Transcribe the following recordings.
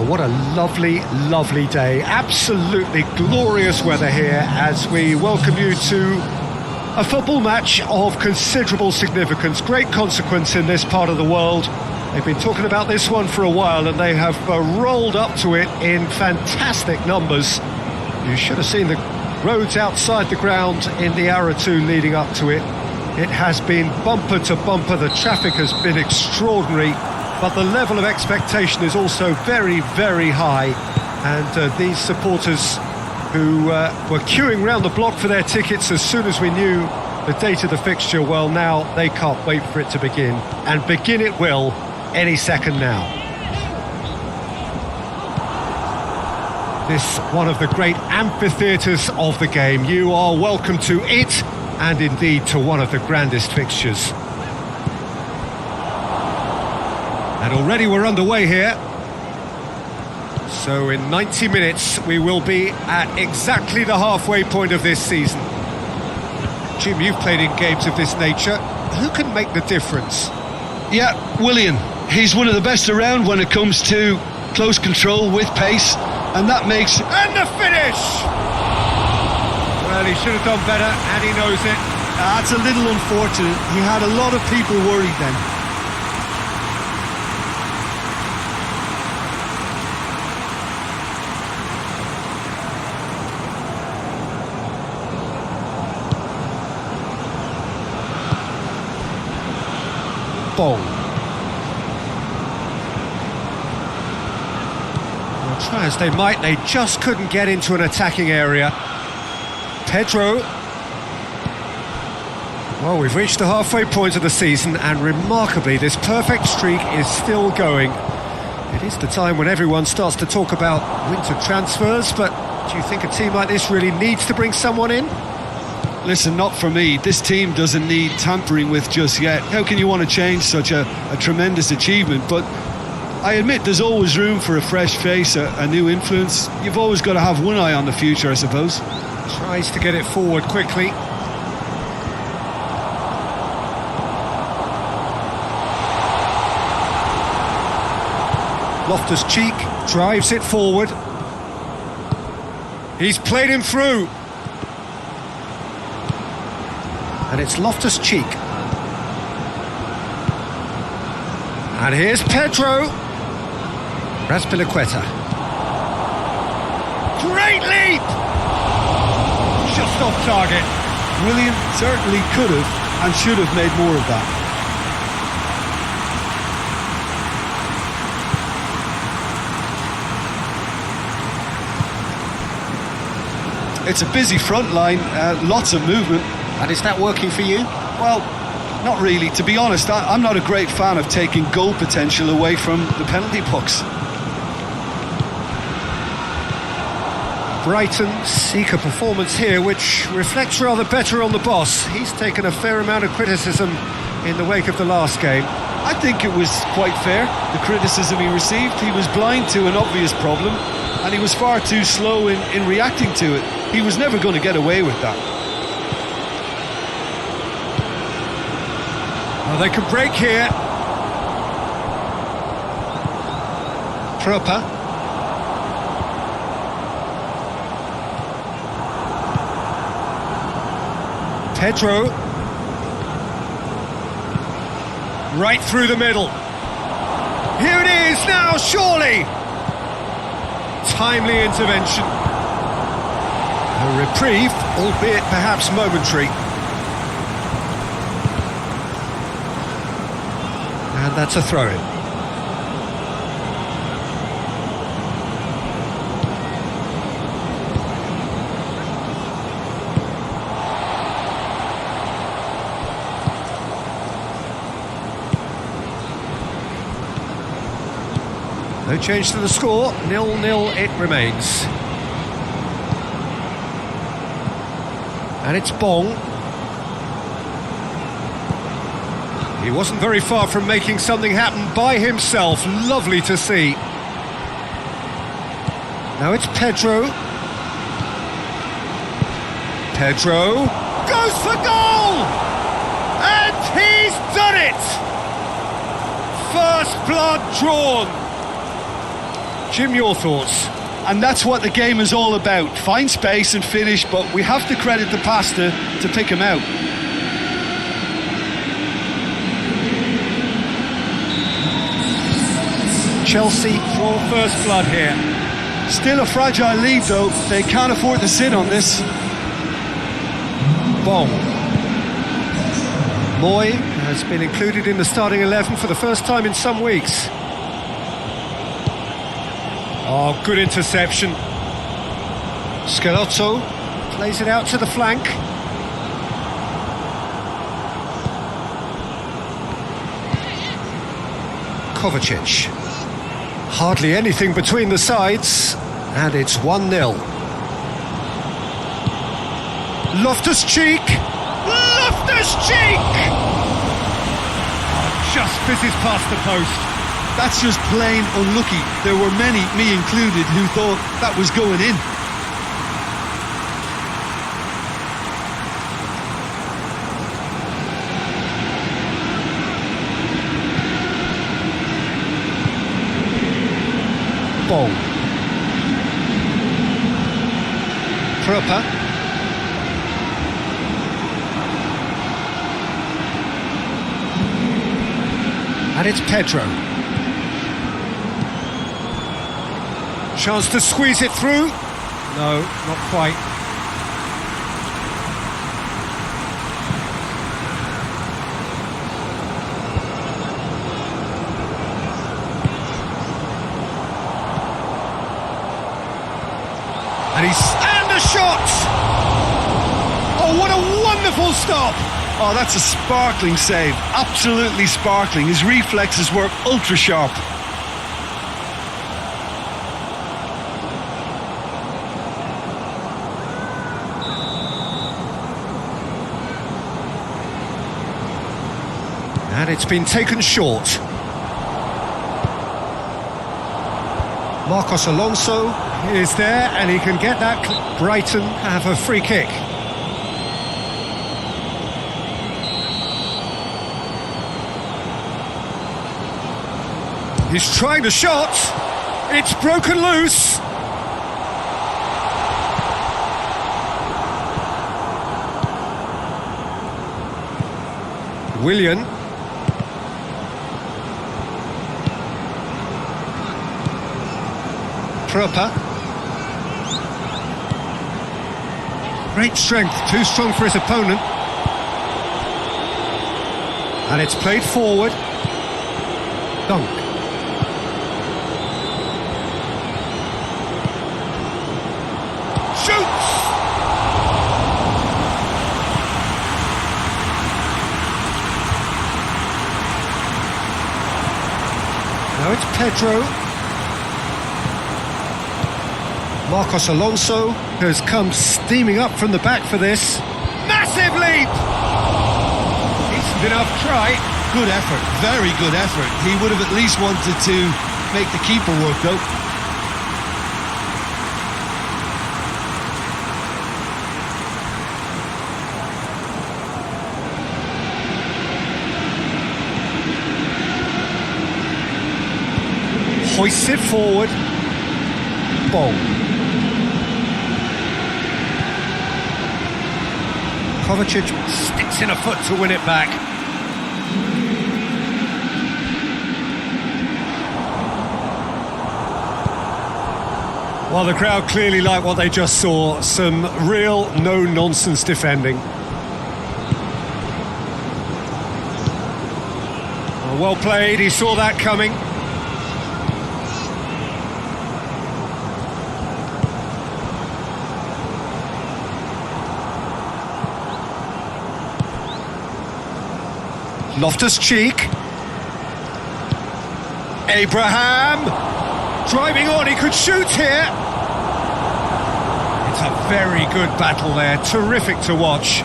What a lovely, lovely day. Absolutely glorious weather here as we welcome you to a football match of considerable significance, great consequence in this part of the world. They've been talking about this one for a while and they have rolled up to it in fantastic numbers. You should have seen the roads outside the ground in the hour or two leading up to it. It has been bumper to bumper, the traffic has been extraordinary, but the level of expectation is also very, very high. And these supporters who were queuing round the block for their tickets as soon as we knew the date of the fixture, well, now they can't wait for it to begin. And begin it will any second now. This one of the great amphitheatres of the game. You are welcome to it, and indeed to one of the grandest fixtures. And already we're underway here. So in 90 minutes we will be at exactly the halfway point of this season. Jim, you've played in games of this nature. Who can make the difference? Yeah, Willian. He's one of the best around when it comes to close control with pace, and that makes... And the finish! Well, he should have done better, and he knows it. That's a little unfortunate. He had a lot of people worried then. Bong. Well, try as they might, they just couldn't get into an attacking area. Pedro. Well, we've reached the halfway point of the season, and remarkably, this perfect streak is still going. It is the time when everyone starts to talk about winter transfers, but do you think a team like this really needs to bring someone in? Listen, not for me. This team doesn't need tampering with just yet. How can you want to change such a tremendous achievement? But I admit there's always room for a fresh face, a new influence. You've always got to have one eye on the future, I suppose. Tries to get it forward quickly. Loftus-Cheek drives it forward. He's played him through. And it's Loftus-Cheek. And here's Pedro. Razpilicueta. Great leap! Just off target. William certainly could have and should have made more of that. It's a busy front line, lots of movement. And is that working for you? Well, not really. To be honest, I'm not a great fan of taking goal potential away from the penalty box. Brighton seek a performance here which reflects rather better on the boss. He's taken a fair amount of criticism in the wake of the last game. I think it was quite fair, the criticism he received. He was blind to an obvious problem, and he was far too slow in reacting to it. He was never going to get away with that. Well, they can break here. Proper. Pedro. Right through the middle. Here it is now, surely. Timely intervention. A reprieve, albeit perhaps momentary. And that's a throw-in. No change to the score, 0-0 it remains. And it's Bong. He wasn't very far from making something happen by himself. Lovely to see. Now it's Pedro. Pedro goes for goal! And he's done it! First blood drawn. Jim, your thoughts? And that's what the game is all about. Find space and finish, but we have to credit the passer to pick him out. Chelsea draw first blood here. Still a fragile lead though, they can't afford to sit on this. Bong. Moy has been included in the starting 11 for the first time in some weeks. Oh, good interception. Schelotto plays it out to the flank. Kovacic. Hardly anything between the sides, and it's 1-0. Loftus-Cheek! Loftus-Cheek! Just fizzes past the post. That's just plain unlucky. There were many, me included, who thought that was going in. Bong. Proper. And it's Pedro. Chance to squeeze it through. No, not quite. And the shot! Oh, what a wonderful stop! Oh, that's a sparkling save. Absolutely sparkling. His reflexes were ultra sharp. And it's been taken short. Marcos Alonso is there, and he can get that. Brighton have a free kick. He's trying the shot. It's broken loose. Willian. Proper. Great strength, too strong for his opponent. And it's played forward. Dunk. Shoots! Now it's Pedro. Marcos Alonso has come steaming up from the back for this. Massive leap! Decent enough try. Good effort, very good effort. He would have at least wanted to make the keeper work though. Hoists it forward. Bong. Kovacic sticks in a foot to win it back. Well, the crowd clearly like what they just saw. Some real no-nonsense defending. Well played, he saw that coming. Loftus-Cheek. Abraham. Driving on, he could shoot here. It's a very good battle there. Terrific to watch.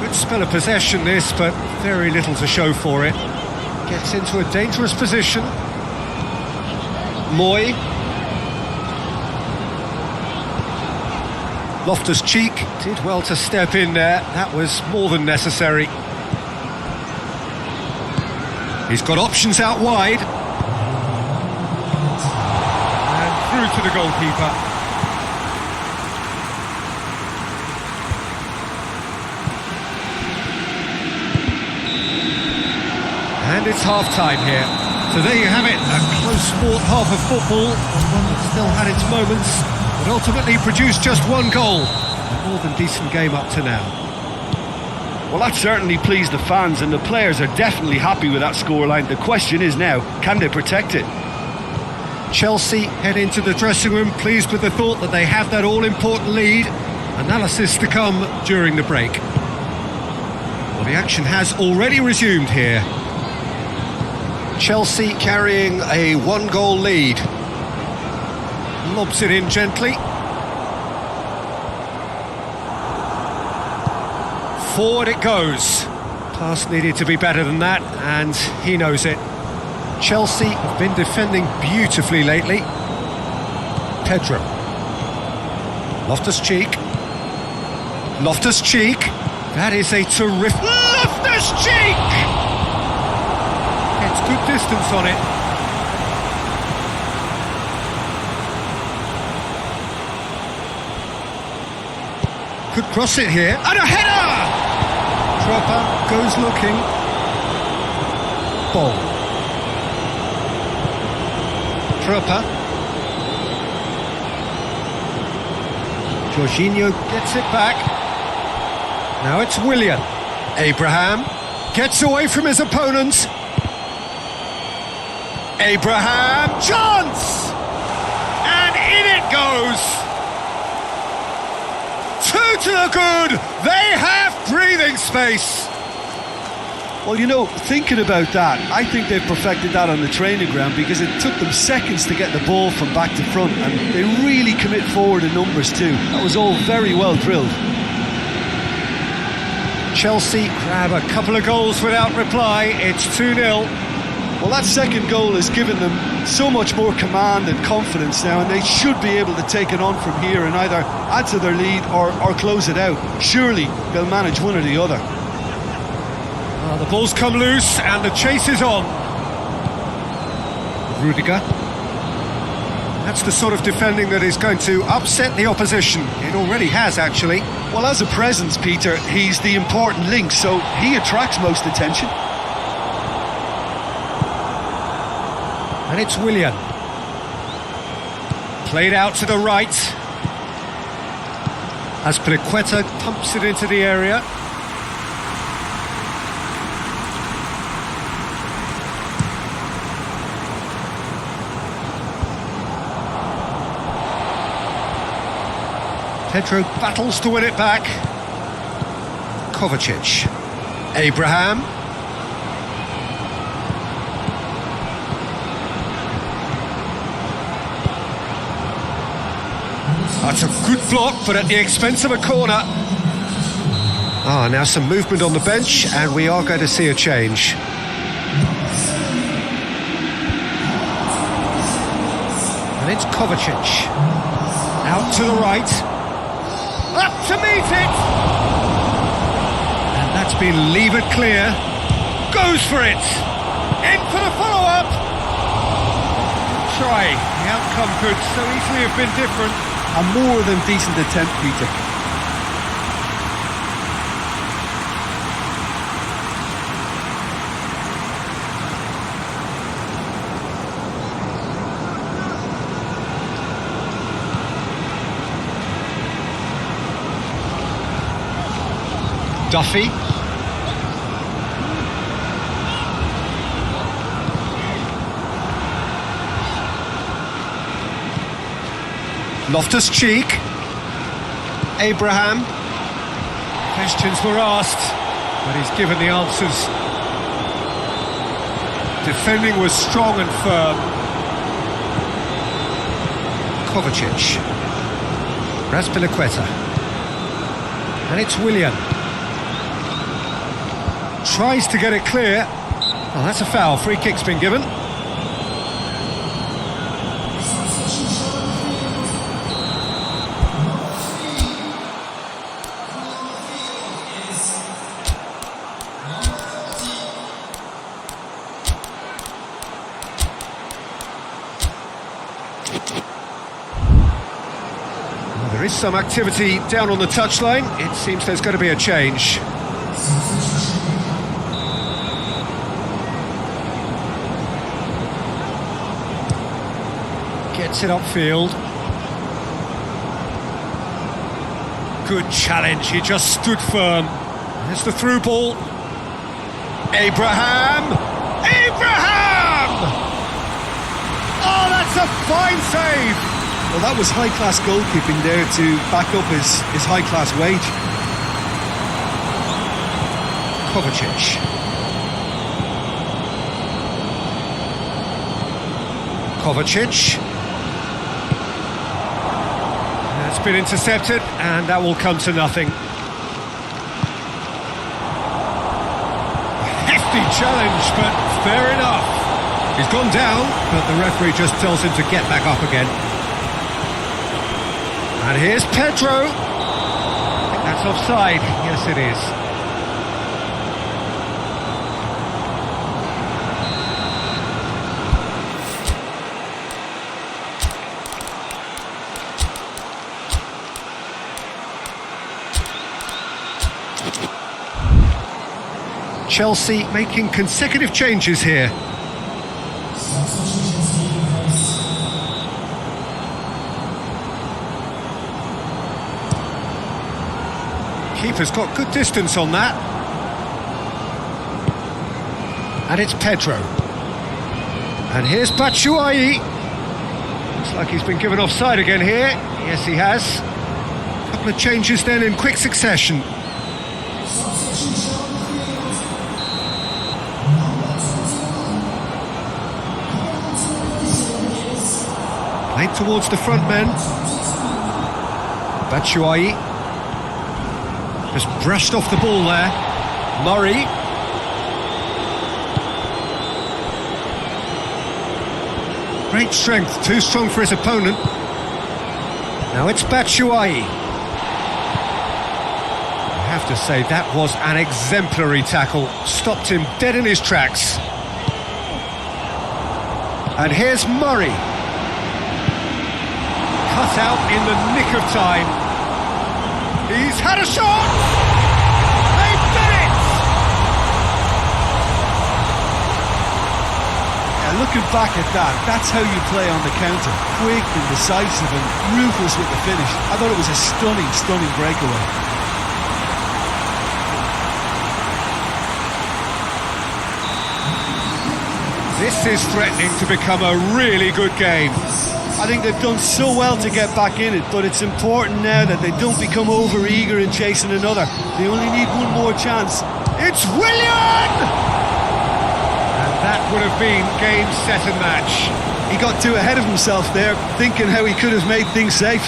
Good spell of possession this, but very little to show for it. Gets into a dangerous position. Moy. Loftus-Cheek did well to step in there. That was more than necessary. He's got options out wide. And through to the goalkeeper. And it's half-time here. So there you have it, a close-fought half of football, one that still had its moments, but ultimately produced just one goal. A more than decent game up to now. Well, that certainly pleased the fans, and the players are definitely happy with that scoreline. The question is now, can they protect it? Chelsea head into the dressing room pleased with the thought that they have that all-important lead. Analysis to come during the break. Well, the action has already resumed here. Chelsea carrying a one-goal lead. Lobs it in gently. Forward it goes. Pass needed to be better than that, and he knows it. Chelsea have been defending beautifully lately. Pedro. Loftus-Cheek. Loftus-Cheek. That is a terrific... Loftus-Cheek! Gets good distance on it. Could cross it here. And a header! Trapper goes looking. Ball. Trapper. Jorginho gets it back. Now it's Willian. Abraham gets away from his opponent. Abraham, chance! And in it goes! Two to the good! They have breathing space! Well, you know, thinking about that, I think they've perfected that on the training ground, because it took them seconds to get the ball from back to front, and they really commit forward in numbers too. That was all very well drilled. Chelsea grab a couple of goals without reply. It's 2-0. Well, that second goal has given them so much more command and confidence now, and they should be able to take it on from here and either add to their lead or close it out. Surely they'll manage one or the other. The ball's come loose and the chase is on. Rudiger. That's the sort of defending that is going to upset the opposition. It already has, actually. Well, as a presence, Peter, he's the important link, so he attracts most attention. And it's Willian. Played out to the right. As Azpilicueta pumps it into the area. Pedro battles to win it back. Kovacic. Abraham. That's a good block, but at the expense of a corner. Now some movement on the bench, and we are going to see a change. And it's Kovacic. Out to the right. Up to meet it! And that's been levered clear. Goes for it! In for the follow-up! Try. The outcome could so easily have been different. A more than decent attempt, Peter. Duffy. Loftus-Cheek. Abraham. Questions were asked, but he's given the answers. Defending was strong and firm. Kovacic. Azpilicueta. And it's Willian. Tries to get it clear. Well, that's a foul. Free kick's been given. There is some activity down on the touchline. It seems there's going to be a change. Gets it upfield. Good challenge, he just stood firm. There's the through ball. Abraham! Abraham! Oh, that's a fine save! Well, that was high-class goalkeeping there to back up his high-class wage. Kovacic. Kovacic. It's been intercepted, and that will come to nothing. Hefty challenge, but fair enough. He's gone down, but the referee just tells him to get back up again. And here's Pedro. I think that's offside. Yes, it is. Chelsea making consecutive changes here. Keeper's got good distance on that. And it's Pedro. And here's Batshuayi. Looks like he's been given offside again here. Yes, he has. A couple of changes then in quick succession. Played towards the front men. Batshuayi. Just brushed off the ball there. Murray. Great strength, too strong for his opponent. Now it's Batshuayi. I have to say, that was an exemplary tackle. Stopped him dead in his tracks. And here's Murray. Cut out in the nick of time. He's had a shot! They've done it! Yeah, looking back at that, that's how you play on the counter. Quick and decisive and ruthless with the finish. I thought it was a stunning, stunning breakaway. This is threatening to become a really good game. I think they've done so well to get back in it, but it's important now that they don't become over-eager in chasing another. They only need one more chance. It's Willian! And that would have been game, set and match. He got too ahead of himself there, thinking how he could have made things safe.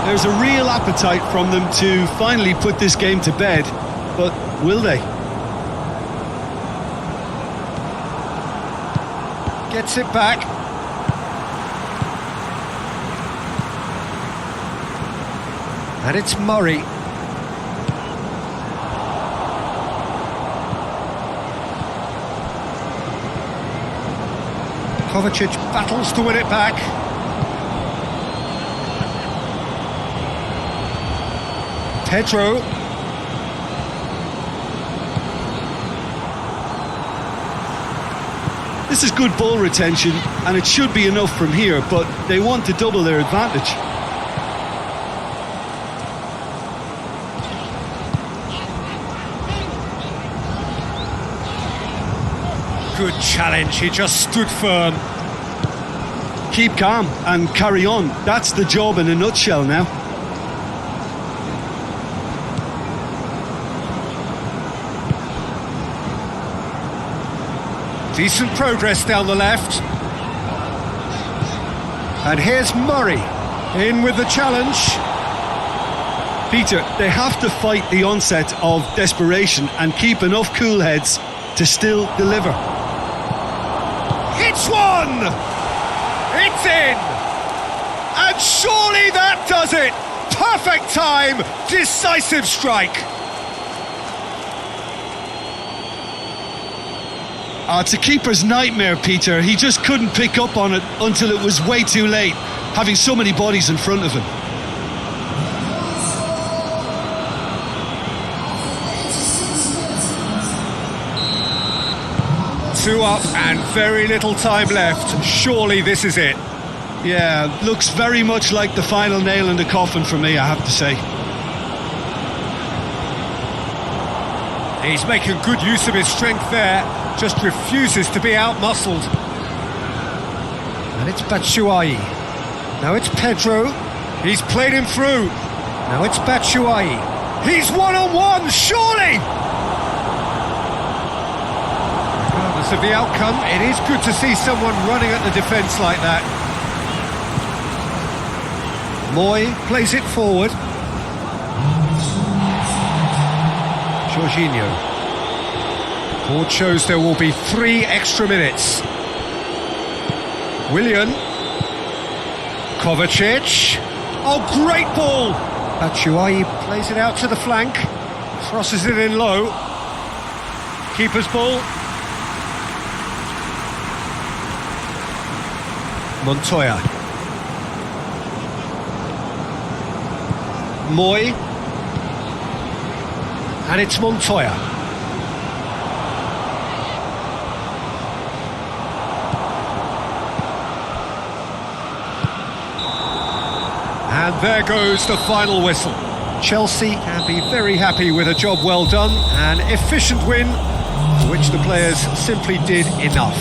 There's a real appetite from them to finally put this game to bed, but will they? Gets it back. And it's Murray. Kovacic battles to win it back. Pedro. This is good ball retention, and it should be enough from here, but they want to double their advantage. Good challenge, he just stood firm. Keep calm and carry on. That's the job in a nutshell now. Decent progress down the left. And here's Murray, in with the challenge. Peter, they have to fight the onset of desperation and keep enough cool heads to still deliver. It's one! It's in! And surely that does it! Perfect time, decisive strike. Oh, it's a keeper's nightmare, Peter. He just couldn't pick up on it until it was way too late, having so many bodies in front of him. Two up and very little time left. Surely this is it. Yeah, looks very much like the final nail in the coffin for me, I have to say. He's making good use of his strength there, just refuses to be out-muscled. And it's Batshuayi. Now it's Pedro. He's played him through. Now it's Batshuayi. He's one-on-one, surely! Regardless of the outcome, it is good to see someone running at the defence like that. Moy plays it forward. Jorginho. Board shows there will be 3 extra minutes. Willian. Kovacic. Oh, great ball! Batshuayi plays it out to the flank. Crosses it in low. Keeper's ball. Montoya. Moy. And it's Montoya. And there goes the final whistle. Chelsea can be very happy with a job well done, an efficient win, for which the players simply did enough.